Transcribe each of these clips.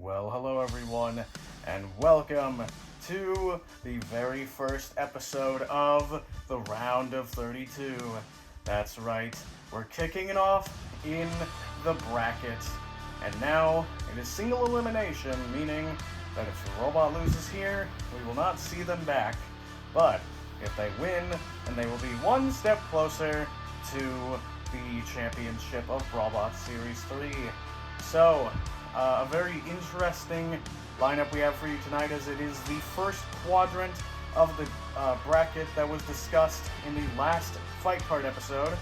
Well, hello everyone, and welcome to the very first episode of the Round of 32. That's right, we're kicking it off in the bracket. And now, it is single elimination, meaning that if the robot loses here, we will not see them back. But if they win, then they will be one step closer to the championship of Brawlbots Series 3. So, a very interesting lineup we have for you tonight, as it is the first quadrant of the bracket that was discussed in the last fight card episode.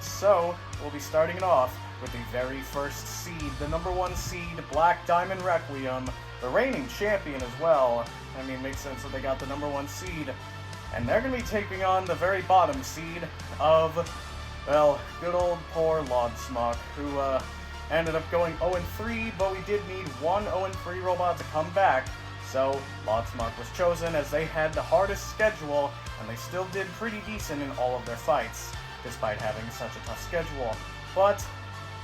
So, we'll be starting it off with the very first seed, the number 1 seed, Black Diamond Requiem, the reigning champion as well. I mean, it makes sense that they got the number 1 seed. And they're going to be taking on the very bottom seed of, well, good old poor Lodsmock, who ended up going 0-3, but we did need one 0-3 robot to come back. So Lodsmock was chosen, as they had the hardest schedule, and they still did pretty decent in all of their fights, despite having such a tough schedule. But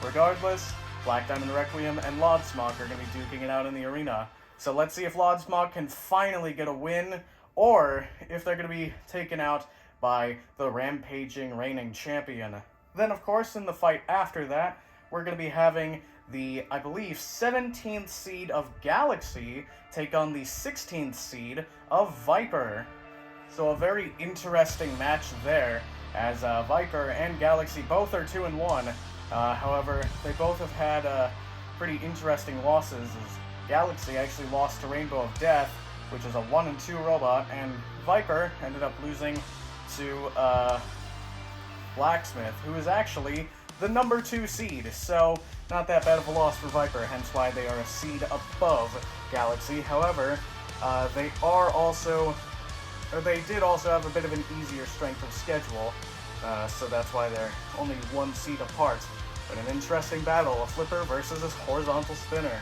regardless, Black Diamond Requiem and Lodsmock are going to be duking it out in the arena. So let's see if Lodsmock can finally get a win, or if they're going to be taken out by the rampaging reigning champion. Then, of course, in the fight after that, we're going to be having the, I believe, 17th seed of Galaxy take on the 16th seed of Viper. So a very interesting match there, as Viper and Galaxy both are 2-1. However, they both have had pretty interesting losses, as Galaxy actually lost to Rainbow of Death, which is a 1-2 robot, and Viper ended up losing to Blacksmith, who is actually the number 2 seed, so not that bad of a loss for Viper, hence why they are a seed above Galaxy. However, they did also have a bit of an easier strength of schedule, so that's why they're only 1 seed apart. But an interesting battle, a flipper versus a horizontal spinner.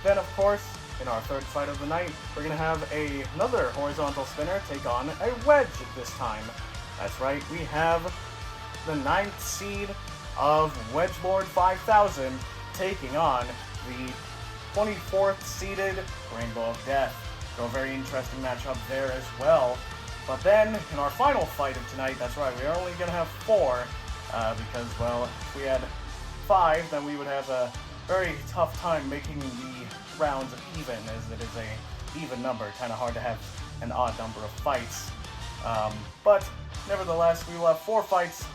Then, of course, in our third fight of the night, we're going to have another horizontal spinner take on a wedge this time. That's right, we have the 9th seed of Wedgelord 5000 taking on the 24th seeded Rainbow of Death. So a very interesting matchup there as well. But then, in our final fight of tonight, that's right, we are only going to have 4, because, well, if we had 5, then we would have a very tough time making the rounds even, as it is a even number. Kind of hard to have an odd number of fights. But, nevertheless, we will have 4 fights.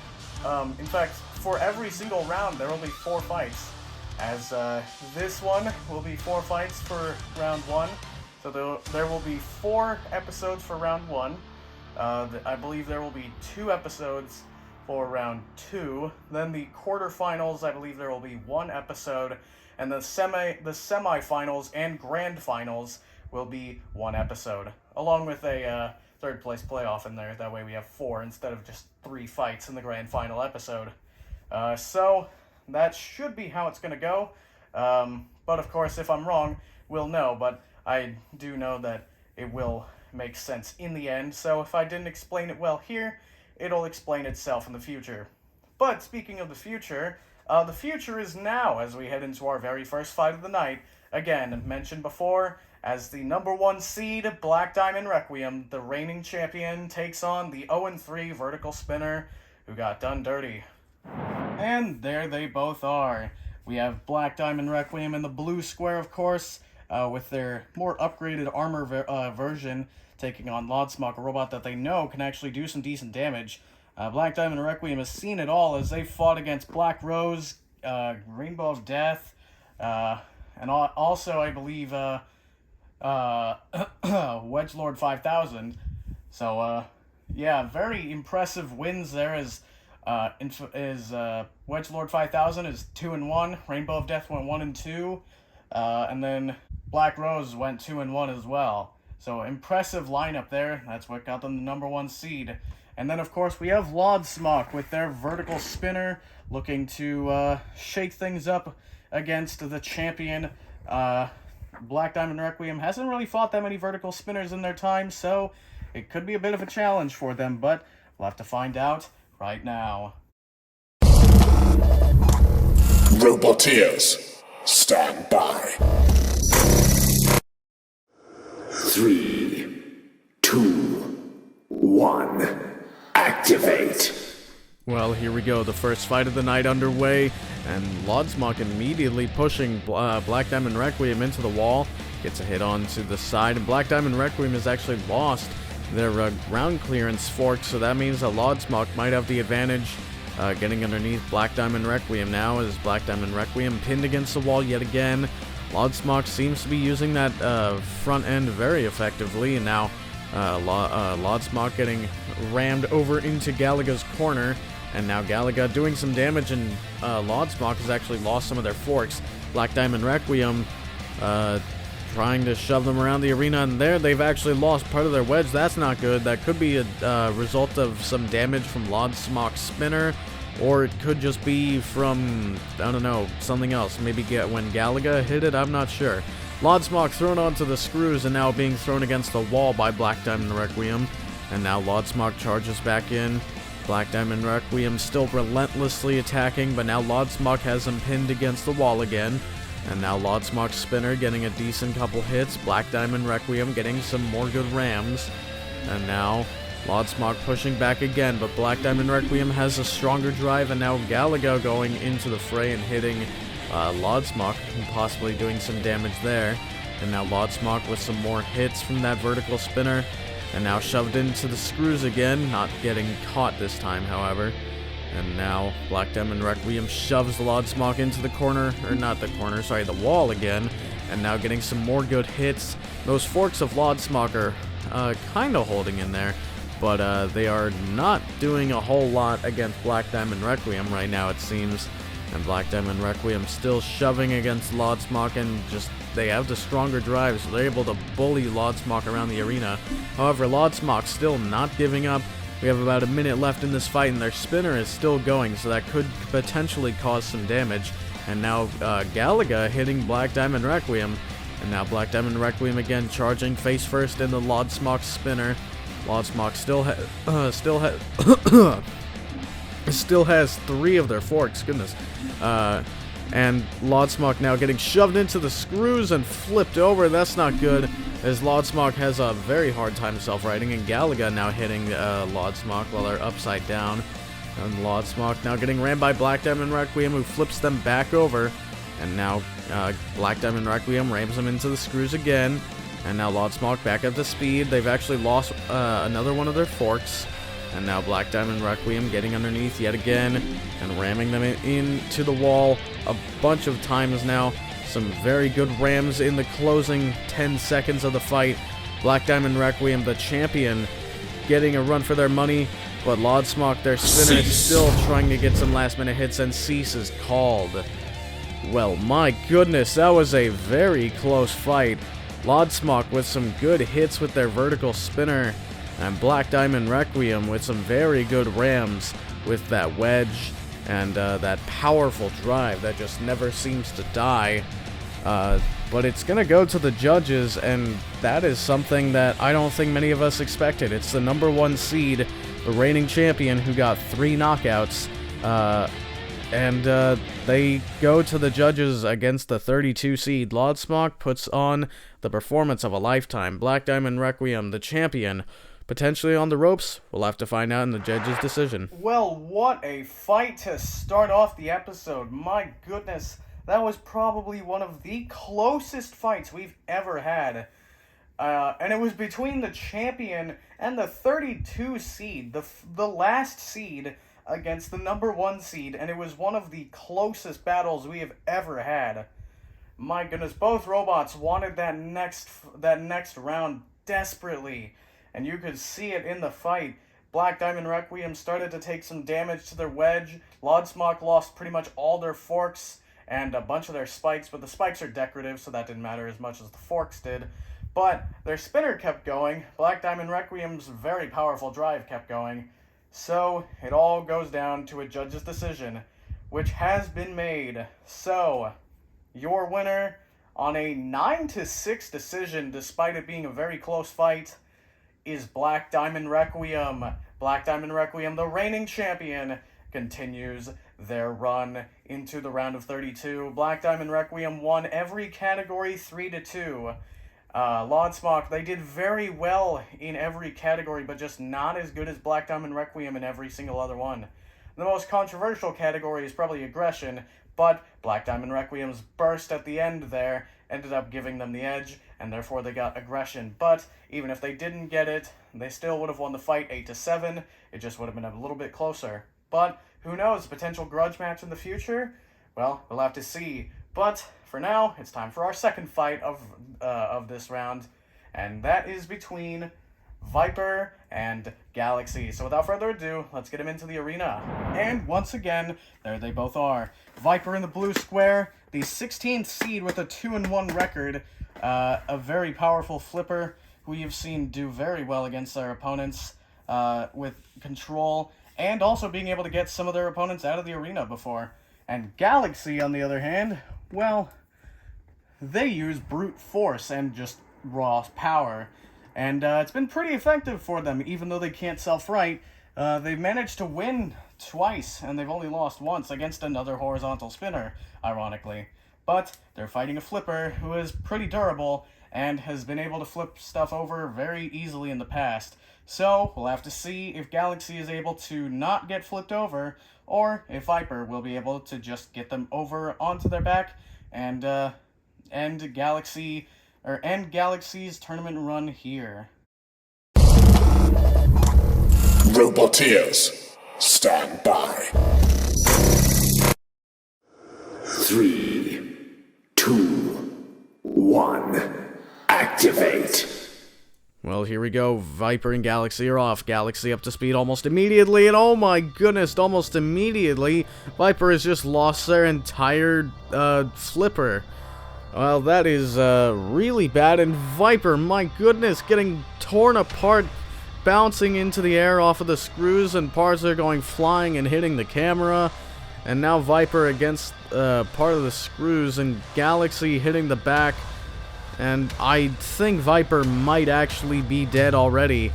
In fact, for every single round, there will be 4 fights, as this one will be 4 fights for round 1. So there will be 4 episodes for round 1. I believe there will be 2 episodes for round 2. Then the quarterfinals, I believe there will be 1 episode, and the semifinals and grand finals will be 1 episode, along with a third place playoff in there. That way we have 4 instead of just 3 fights in the grand final episode. So that should be how it's going to go. But of course, if I'm wrong, we'll know. But I do know that it will make sense in the end. So if I didn't explain it well here, it'll explain itself in the future. But speaking of the future is now, as we head into our very first fight of the night. Again, mentioned before, as the number 1 seed, Black Diamond Requiem, the reigning champion, takes on the 0-3 vertical spinner, who got done dirty. And there they both are. We have Black Diamond Requiem in the blue square, of course, with their more upgraded armor version, taking on Lodsmock, a robot that they know can actually do some decent damage. Black Diamond Requiem has seen it all, as they fought against Black Rose, Rainbow of Death, and also, I believe, Wedgelord 5000. So, yeah, very impressive wins there, as Wedgelord 5000 is 2-1, Rainbow of Death went 1-2, and then Black Rose went 2-1 as well. So impressive lineup there. That's what got them the number 1 seed. And then, of course, we have Lodsmock with their vertical spinner, looking to shake things up against the champion. Black Diamond Requiem hasn't really fought that many vertical spinners in their time, so it could be a bit of a challenge for them, but we'll have to find out right now. Roboteers, stand by. Well, here we go, the first fight of the night underway, and Lodsmok immediately pushing Black Diamond Requiem into the wall, gets a hit onto the side, and Black Diamond Requiem has actually lost their ground clearance fork, so that means that Lodsmok might have the advantage, getting underneath Black Diamond Requiem now, as Black Diamond Requiem pinned against the wall yet again. Lodsmok seems to be using that front end very effectively, and now Lodsmok getting rammed over into Galaga's corner, and now Galaga doing some damage, and Lodsmok has actually lost some of their forks. Black Diamond Requiem trying to shove them around the arena, and there they've actually lost part of their wedge. That's not good. That could be a result of some damage from Lodsmok's spinner, or it could just be from, I don't know, something else. Maybe when Galaga hit it, I'm not sure. Lodsmok thrown onto the screws and now being thrown against the wall by Black Diamond Requiem. And now Lodsmok charges back in. Black Diamond Requiem still relentlessly attacking, but now Lodsmok has him pinned against the wall again. And now Lodsmok's spinner getting a decent couple hits. Black Diamond Requiem getting some more good rams. And now Lodsmok pushing back again, but Black Diamond Requiem has a stronger drive, and now Galaga going into the fray and hitting Lodsmok, and possibly doing some damage there. And now Lodsmok with some more hits from that vertical spinner, and now shoved into the screws again, not getting caught this time, however. And now Black Diamond Requiem shoves Lodsmok into the corner, or not the corner, sorry, the wall again, and now getting some more good hits. Those forks of Lodsmok are kind of holding in there, but they are not doing a whole lot against Black Diamond Requiem right now, it seems. And Black Diamond Requiem still shoving against Lodsmok, and just they have the stronger drive, so they're able to bully Lodsmok around the arena. However, Lodsmok still not giving up. We have about a minute left in this fight, and their spinner is still going, so that could potentially cause some damage. And now Galaga hitting Black Diamond Requiem, and now Black Diamond Requiem again charging face first in the Lodsmok spinner. Lodsmok still has 3 of their forks, goodness. And Lodsmok now getting shoved into the screws and flipped over. That's not good, as Lodsmok has a very hard time self-righting, and Galaga now hitting Lodsmok while they're upside down. And Lodsmok now getting rammed by Black Diamond Requiem, who flips them back over. And now Black Diamond Requiem rams them into the screws again. And now Lodsmok back up to speed. They've actually lost another one of their forks. And now Black Diamond Requiem getting underneath yet again and ramming them into the wall a bunch of times now. Some very good rams in the closing 10 seconds of the fight. Black Diamond Requiem, the champion, getting a run for their money, but Lodsmok, their spinner, is still trying to get some last-minute hits, and cease is called. Well, my goodness, that was a very close fight. Lodsmok with some good hits with their vertical spinner, and Black Diamond Requiem with some very good rams with that wedge and that powerful drive that just never seems to die. But it's going to go to the judges, and that is something that I don't think many of us expected. It's the number 1 seed, the reigning champion, who got 3 knockouts, and they go to the judges against the 32 seed. Lodsmok puts on the performance of a lifetime. Black Diamond Requiem, the champion, potentially on the ropes. We'll have to find out in the judge's decision. Well, what a fight to start off the episode. My goodness, that was probably one of the closest fights we've ever had. And it was between the champion and the 32 seed, the last seed against the number 1 seed, and it was one of the closest battles we have ever had. My goodness, both robots wanted that next round desperately, and you could see it in the fight. Black Diamond Requiem started to take some damage to their wedge. Lodsmok lost pretty much all their forks and a bunch of their spikes, but the spikes are decorative, so that didn't matter as much as the forks did. But their spinner kept going. Black Diamond Requiem's very powerful drive kept going. So it all goes down to a judge's decision, which has been made. So your winner on a 9-6 decision, despite it being a very close fight, is Black Diamond Requiem. Black Diamond Requiem, the reigning champion, continues their run into the round of 32. Black Diamond Requiem won every category 3-2. Lodsmok, they did very well in every category, but just not as good as Black Diamond Requiem in every single other one. The most controversial category is probably aggression, but Black Diamond Requiem's burst at the end there ended up giving them the edge, and therefore they got aggression. But even if they didn't get it, they still would have won the fight 8-7. It just would have been a little bit closer. But who knows, potential grudge match in the future? Well, we'll have to see. But for now, it's time for our second fight of this round, and that is between Viper and Galaxy. So without further ado, let's get him into the arena. And once again, there they both are. Viper in the blue square, the 16th seed with a 2-1 record, a very powerful flipper who you've seen do very well against their opponents with control, and also being able to get some of their opponents out of the arena before. And Galaxy, on the other hand, well, they use brute force and just raw power. And it's been pretty effective for them, even though they can't self-right. They've managed to win twice, and they've only lost once against another horizontal spinner, ironically. But they're fighting a flipper who is pretty durable and has been able to flip stuff over very easily in the past. So we'll have to see if Galaxy is able to not get flipped over, or if Viper will be able to just get them over onto their back and end Galaxy's tournament run here. Roboteers, stand by. 3, 2, 1, activate. Well, here we go. Viper and Galaxy are off. Galaxy up to speed almost immediately, and oh my goodness, almost immediately, Viper has just lost their entire flipper. Well, that is really bad, and Viper, my goodness, getting torn apart, bouncing into the air off of the screws, and parts are going flying and hitting the camera. And now Viper against part of the screws, and Galaxy hitting the back. And I think Viper might actually be dead already.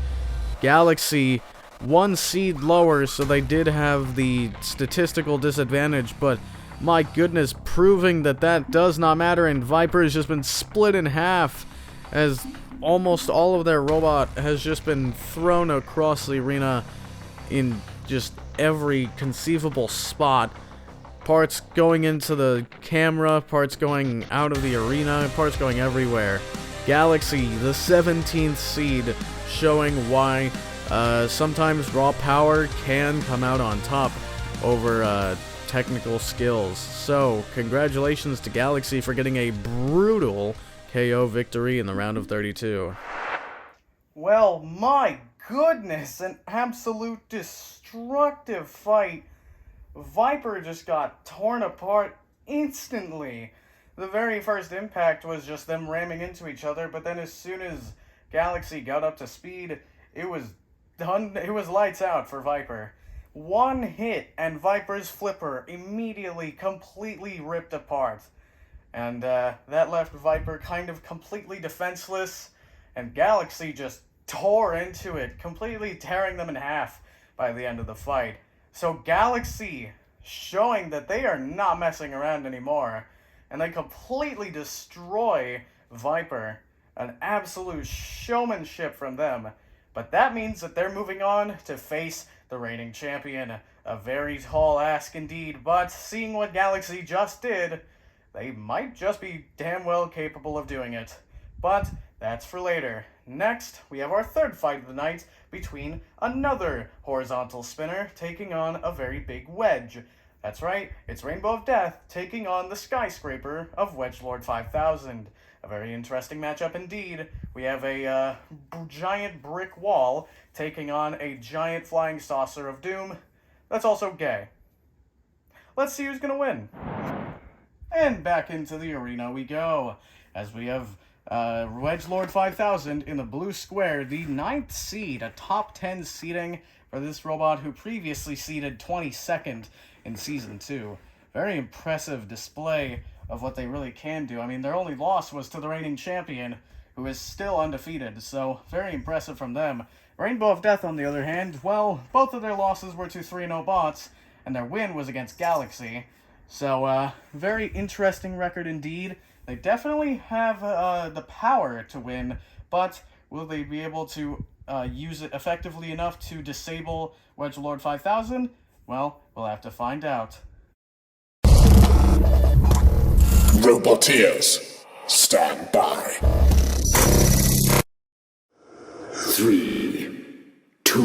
Galaxy, 1 seed lower, so they did have the statistical disadvantage, but my goodness, proving that that does not matter, and Viper has just been split in half as almost all of their robot has just been thrown across the arena in just every conceivable spot. Parts going into the camera, parts going out of the arena, parts going everywhere. Galaxy, the 17th seed, showing why sometimes raw power can come out on top over technical skills. So, congratulations to Galaxy for getting a brutal KO victory in the round of 32. Well, my goodness, an absolute destructive fight. Viper just got torn apart instantly. The very first impact was just them ramming into each other, but then as soon as Galaxy got up to speed, it was done. It was lights out for Viper. 1 hit, and Viper's flipper immediately completely ripped apart. And that left Viper kind of completely defenseless, and Galaxy just tore into it, completely tearing them in half by the end of the fight. So Galaxy showing that they are not messing around anymore, and they completely destroy Viper. An absolute showmanship from them. But that means that they're moving on to face the reigning champion. A very tall ask indeed, but seeing what Galaxy just did, they might just be damn well capable of doing it. But that's for later. Next, we have our third fight of the night between another horizontal spinner taking on a very big wedge. That's right, it's Rainbow of Death taking on the skyscraper of Wedgelord 5000. A very interesting matchup indeed. We have a giant brick wall taking on a giant flying saucer of doom that's also gay. Let's see who's gonna win. And back into the arena we go, as we have Wedgelord 5000 in the blue square, the 9th seed, a top 10 seeding for this robot who previously seeded 22nd in Season 2. Very impressive display of what they really can do. I mean, their only loss was to the reigning champion, who is still undefeated, so very impressive from them. Rainbow of Death, on the other hand, well, both of their losses were to 3-0 bots, and their win was against Galaxy. So, very interesting record indeed. They definitely have the power to win, but will they be able to use it effectively enough to disable Wedgelord 5000? Well, we'll have to find out. Roboteers, stand by. 3, 2,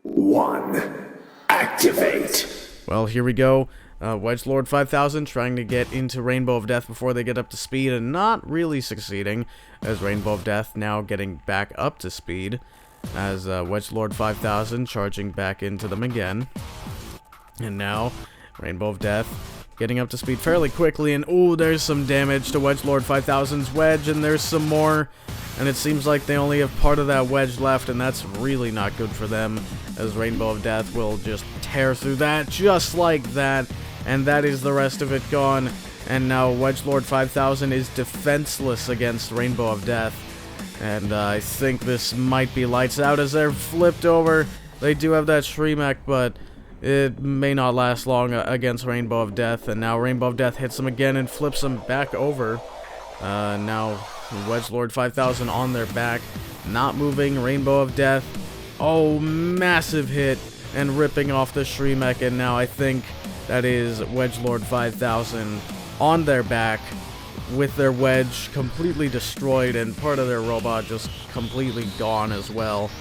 1, activate. Well, here we go. Wedgelord 5000 trying to get into Rainbow of Death before they get up to speed, and not really succeeding, as Rainbow of Death now getting back up to speed, as Wedgelord 5000 charging back into them again. And now, Rainbow of Death getting up to speed fairly quickly, and ooh, there's some damage to Wedgelord 5000's wedge, and there's some more, and it seems like they only have part of that wedge left, and that's really not good for them, as Rainbow of Death will just tear through that just like that, and that is the rest of it gone, and now Wedgelord 5000 is defenseless against Rainbow of Death, and I think this might be lights out as they're flipped over. They do have that Shreemec, but it may not last long against Rainbow of Death, and now Rainbow of Death hits him again and flips him back over. Now Wedgelord 5000 on their back, not moving. Rainbow of Death, oh, massive hit, and ripping off the Shreemec, and now I think that is Wedgelord 5000 on their back, with their wedge completely destroyed, and part of their robot just completely gone as well.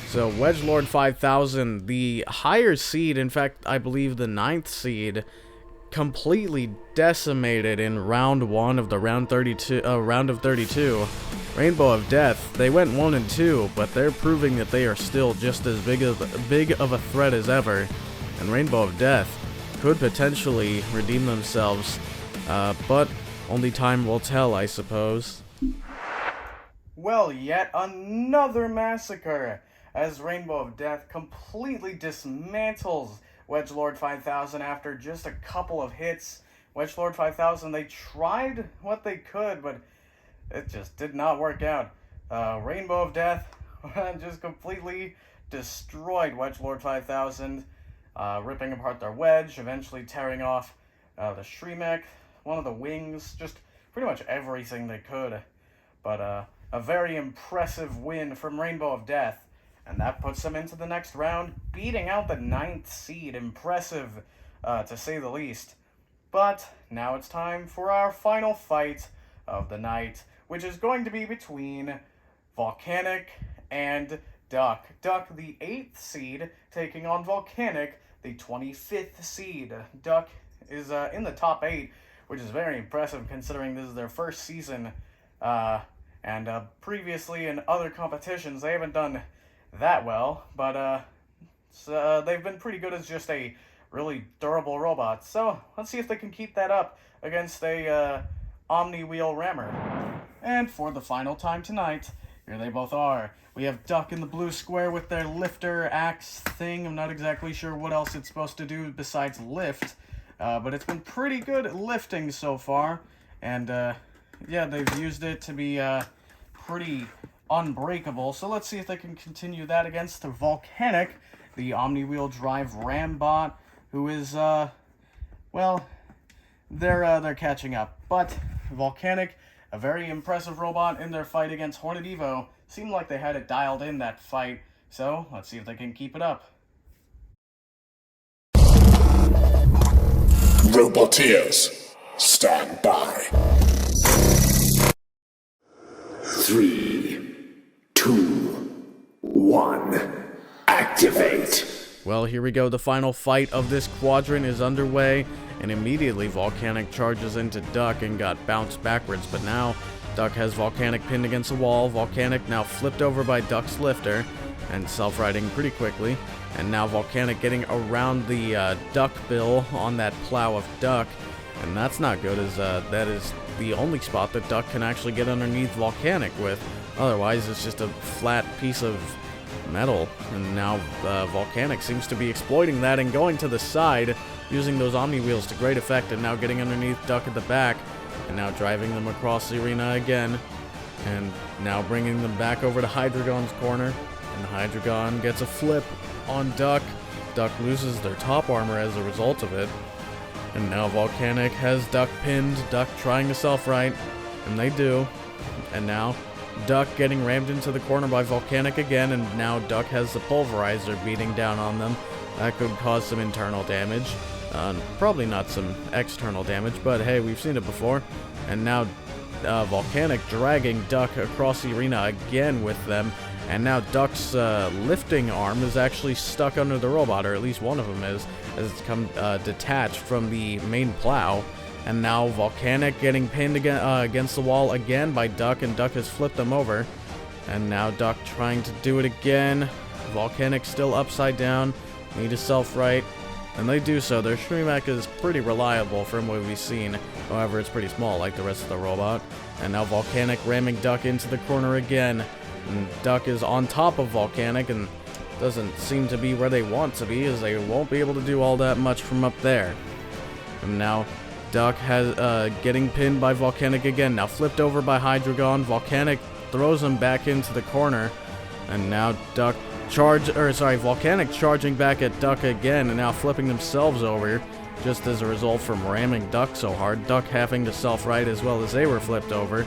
So Wedgelord 5000, the higher seed, in fact, I believe the 9th seed, completely decimated in round 1 of the round of 32. Rainbow of Death, they went 1 and 2, but they're proving that they are still just as big of a threat as ever. And Rainbow of Death could potentially redeem themselves, but only time will tell, I suppose. Well, yet another massacre, as Rainbow of Death completely dismantles Wedgelord 5000 after just a couple of hits. Wedgelord 5000, they tried what they could, but it just did not work out. Rainbow of Death just completely destroyed Wedgelord 5000, ripping apart their wedge, eventually tearing off the Shreemec, one of the wings, just pretty much everything they could. But a very impressive win from Rainbow of Death. And that puts them into the next round, beating out the 9th seed. Impressive, to say the least. But now it's time for our final fight of the night, which is going to be between Volcanic and Duck. Duck, the 8th seed, taking on Volcanic, the 25th seed. Duck is in the top 8, which is very impressive considering this is their first season. And previously in other competitions, they haven't done that well, but they've been pretty good as just a really durable robot. So let's see if they can keep that up against a Omni-Wheel Rammer. And for the final time tonight, here they both are. We have Duck in the blue square with their lifter axe thing. I'm not exactly sure what else it's supposed to do besides lift, but it's been pretty good at lifting so far. And yeah, they've used it to be pretty unbreakable, so let's see if they can continue that against the Volcanic, the Omni-Wheel Drive Rambot, who is, well, they're catching up. But Volcanic, a very impressive robot in their fight against Hornet Evo, seemed like they had it dialed in that fight, so let's see if they can keep it up. Roboteers, stand by. 3, 2, 1, activate. Well, here we go. The final fight of this quadrant is underway, and immediately Volcanic charges into Duck and got bounced backwards, but now Duck has Volcanic pinned against the wall. Volcanic now flipped over by Duck's lifter and self-riding pretty quickly, and now Volcanic getting around the Duck bill on that plow of Duck, and that's not good, as that is the only spot that Duck can actually get underneath Volcanic with. Otherwise, it's just a flat piece of metal, and now Volcanic seems to be exploiting that and going to the side, using those Omni Wheels to great effect, and now getting underneath Duck at the back, and now driving them across the arena again, and now bringing them back over to Hydreigon's corner, and Hydreigon gets a flip on Duck. Duck loses their top armor as a result of it, and now Volcanic has Duck pinned, Duck trying to self-right, and they do, and now Duck getting rammed into the corner by Volcanic again, and now Duck has the Pulverizer beating down on them, That could cause some internal damage. Probably not some external damage, but hey, we've seen it before. And now Volcanic dragging Duck across the arena again with them. And now Duck's lifting arm is actually stuck under the robot, or at least one of them is, as it's come detached from the main plow. And now Volcanic getting pinned against the wall again by Duck, and Duck has flipped them over. And now Duck trying to do it again. Volcanic still upside down. Need a self-right. And they do so. Their Shreemac is pretty reliable from what we've seen. However, it's pretty small like the rest of the robot. And now Volcanic ramming Duck into the corner again. And Duck is on top of Volcanic and doesn't seem to be where they want to be, as they won't be able to do all that much from up there. And now Duck has getting pinned by Volcanic again. Now flipped over by Hydreigon. Volcanic throws him back into the corner. And now Volcanic charging back at Duck again, and now flipping themselves over, just as a result from ramming Duck so hard. Duck having to self-right as well as they were flipped over.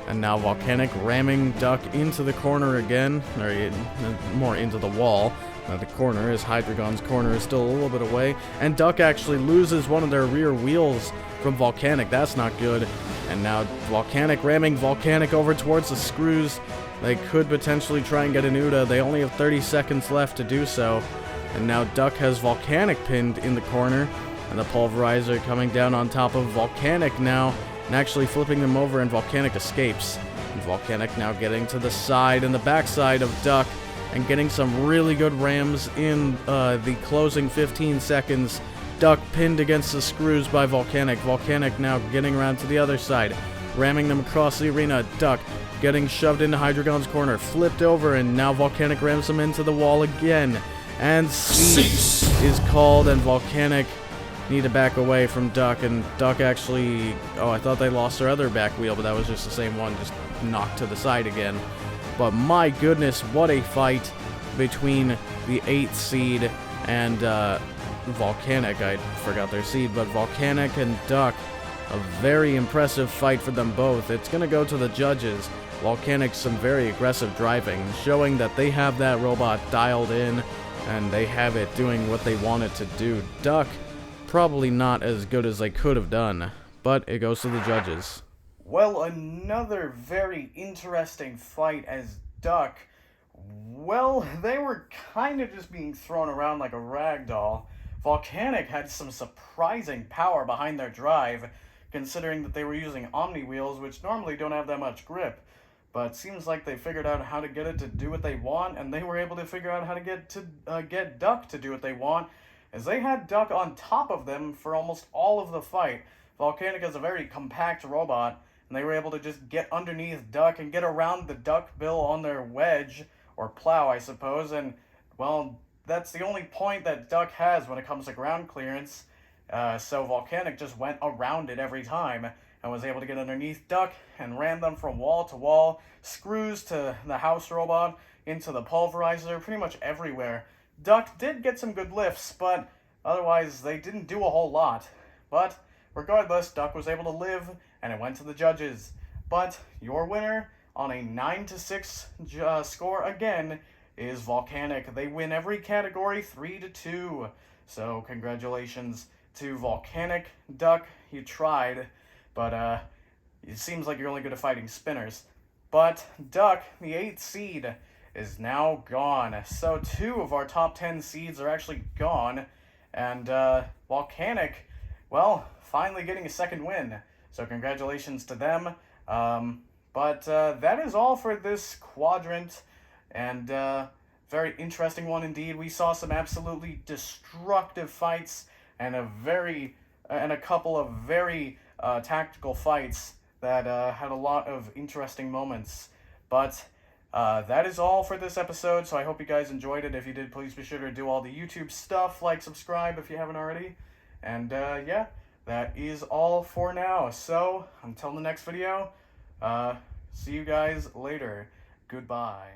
And now Volcanic ramming Duck into the corner again, or more into the wall. Now the corner, as Hydreigon's corner is still a little bit away. And Duck actually loses one of their rear wheels from Volcanic. That's not good. And now Volcanic ramming Volcanic over towards the screws. They could potentially try and get an Uda. They only have 30 seconds left to do so. And now Duck has Volcanic pinned in the corner. And the Pulverizer coming down on top of Volcanic now, and actually flipping them over, and Volcanic escapes. And Volcanic now getting to the side and the backside of Duck, and getting some really good rams in the closing 15 seconds. Duck pinned against the screws by Volcanic. Volcanic now getting around to the other side, ramming them across the arena. Duck getting shoved into Hydreigon's corner, flipped over, and now Volcanic rams him into the wall again. And Cease is called, and Volcanic need to back away from Duck, and Duck actually... Oh, I thought they lost their other back wheel, but that was just the same one, just knocked to the side again. But my goodness, what a fight between the 8th seed and Volcanic. I forgot their seed, but Volcanic and Duck. A very impressive fight for them both. It's going to go to the judges. Volcanic, some very aggressive driving, showing that they have that robot dialed in, and they have it doing what they want it to do. Duck, probably not as good as they could have done, but it goes to the judges. Well, another very interesting fight as Duck, well, they were kind of just being thrown around like a rag doll. Volcanic had some surprising power behind their drive, considering that they were using Omni wheels, which normally don't have that much grip. But it seems like they figured out how to get it to do what they want, and they were able to figure out how to get Duck to do what they want, as they had Duck on top of them for almost all of the fight. Volcanic is a very compact robot, and they were able to just get underneath Duck and get around the Duck bill on their wedge, or plow, I suppose, and, well, that's the only point that Duck has when it comes to ground clearance. So Volcanic just went around it every time, and was able to get underneath Duck and ram them from wall to wall, screws to the house robot, into the Pulverizer, pretty much everywhere. Duck did get some good lifts, but otherwise they didn't do a whole lot. But regardless, Duck was able to live, and it went to the judges. But your winner on a 9-6 score again is Volcanic. They win every category 3-2. So congratulations to Volcanic. Duck, you tried, but it seems like you're only good at fighting spinners. But Duck, the 8th seed, is now gone. So 2 of our top 10 seeds are actually gone. And Volcanic, well, finally getting a second win. So congratulations to them. But that is all for this quadrant. And very interesting one indeed. We saw some absolutely destructive fights and a couple of very tactical fights that had a lot of interesting moments. But that is all for this episode, so I hope you guys enjoyed it. If you did, please be sure to do all the YouTube stuff, like, subscribe if you haven't already. And yeah, that is all for now. So, until the next video, see you guys later. Goodbye.